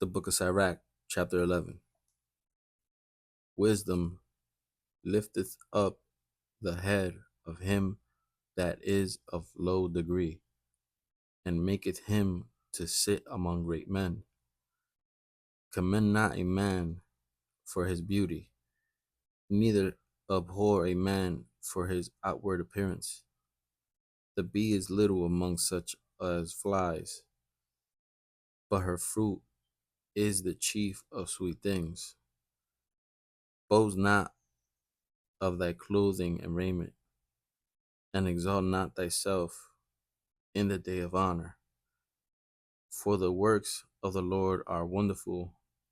The book of Sirach, chapter 11. Wisdom lifteth up the head of him that is of low degree, and maketh him to sit among great men. Commend not a man for his beauty, neither abhor a man for his outward appearance. The bee is little among such as flies, but her fruit is the chief of sweet things. Boast not of thy clothing and raiment, and exalt not thyself in the day of honor. For the works of the Lord are wonderful,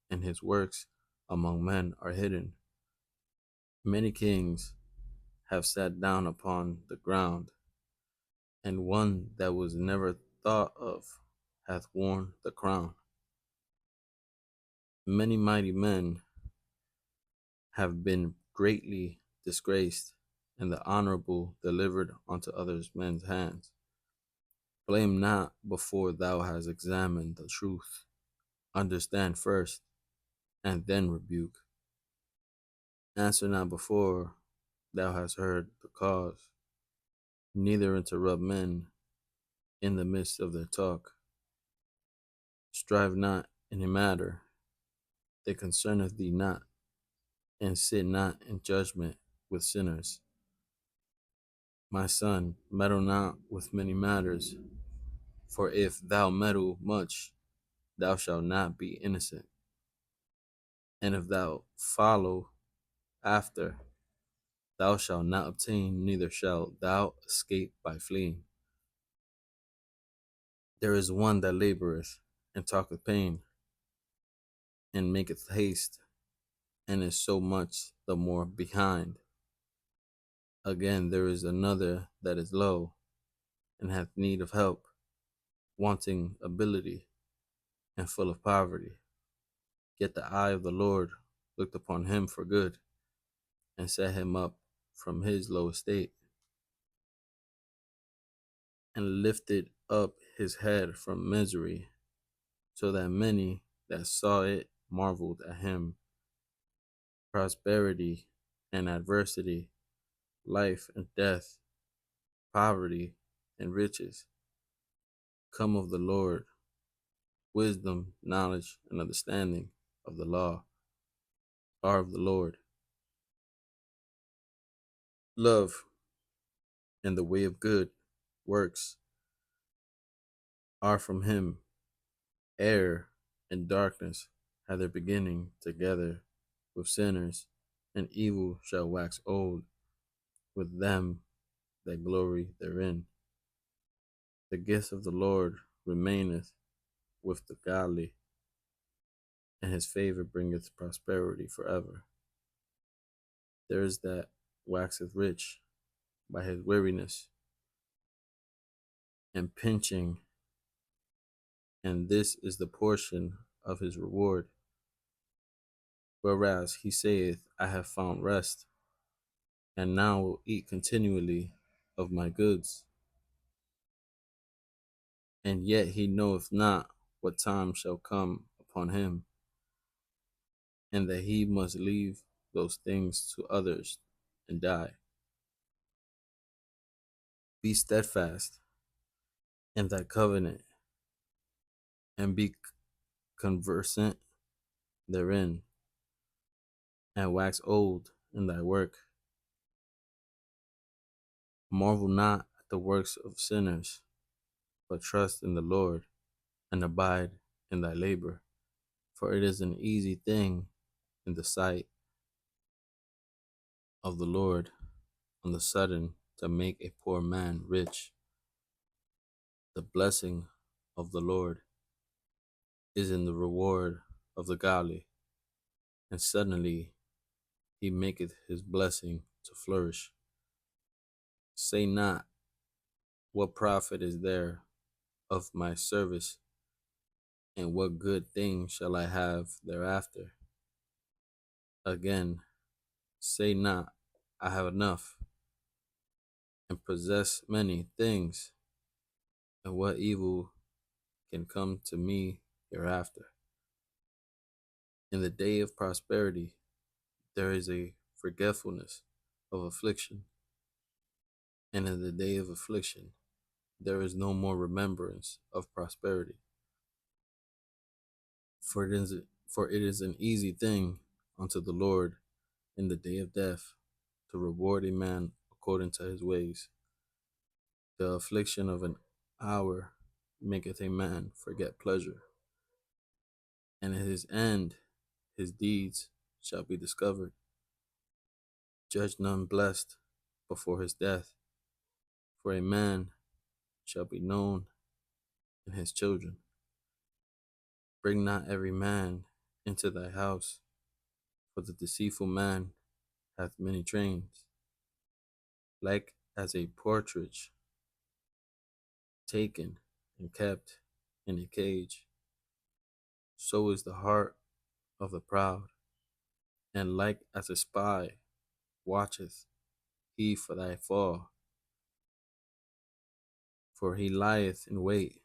and his works among men are hidden. Many kings have sat down upon the ground, and one that was never thought of hath worn the crown. Many mighty men have been greatly disgraced, and the honorable delivered unto others men's hands. Blame not before thou hast examined the truth. Understand first, and then rebuke. Answer not before thou hast heard the cause, neither interrupt men in the midst of their talk. Strive not in a matter that concerneth thee not, and sit not in judgment with sinners. My son, meddle not with many matters, for if thou meddle much, thou shalt not be innocent. And if thou follow after, thou shalt not obtain, neither shalt thou escape by fleeing. There is one that laboreth and talketh pain, and maketh haste, and is so much the more behind. Again, there is another that is low, and hath need of help, wanting ability, and full of poverty. Yet the eye of the Lord looked upon him for good, and set him up from his low estate, and lifted up his head from misery, so that many that saw it marveled at him. Prosperity and adversity, life and death, poverty and riches come of the Lord. Wisdom, knowledge, and understanding of the law are of the Lord. Love and the way of good works are from him. Error and darkness have their beginning together with sinners, and evil shall wax old with them that glory therein. The gift of the Lord remaineth with the godly, and his favor bringeth prosperity forever. There is that waxeth rich by his weariness and pinching, and this is the portion of his reward. Whereas he saith, I have found rest, and now will eat continually of my goods. And yet he knoweth not what time shall come upon him, and that he must leave those things to others and die. Be steadfast in thy covenant, and be conversant therein, and wax old in thy work. Marvel not at the works of sinners, but trust in the Lord, and abide in thy labor. For it is an easy thing in the sight of the Lord on the sudden to make a poor man rich. The blessing of the Lord is in the reward of the godly, and suddenly he maketh his blessing to flourish. Say not, what profit is there of my service, and what good thing shall I have thereafter? Again, say not, I have enough, and possess many things, and what evil can come to me hereafter? In the day of prosperity, there is a forgetfulness of affliction, and in the day of affliction, there is no more remembrance of prosperity. For it is an easy thing unto the Lord in the day of death to reward a man according to his ways. The affliction of an hour maketh a man forget pleasure, and at his end his deeds shall be discovered. Judge none blessed before his death, for a man shall be known in his children. Bring not every man into thy house, for the deceitful man hath many trains. Like as a partridge taken and kept in a cage, so is the heart of the proud, and like as a spy watcheth he for thy fall, for he lieth in wait,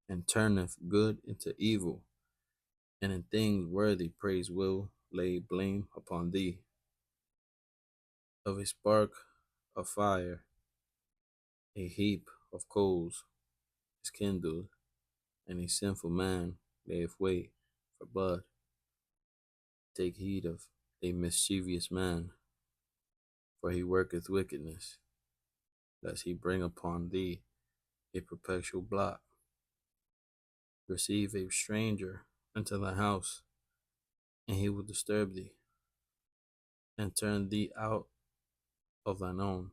and turneth good into evil, and in things worthy praise will lay blame upon thee. Of a spark of fire, a heap of coals is kindled, and a sinful man layeth wait for blood. Take heed of a mischievous man, for he worketh wickedness, lest he bring upon thee a perpetual blot. Receive a stranger into thy house, and he will disturb thee, and turn thee out of thine own.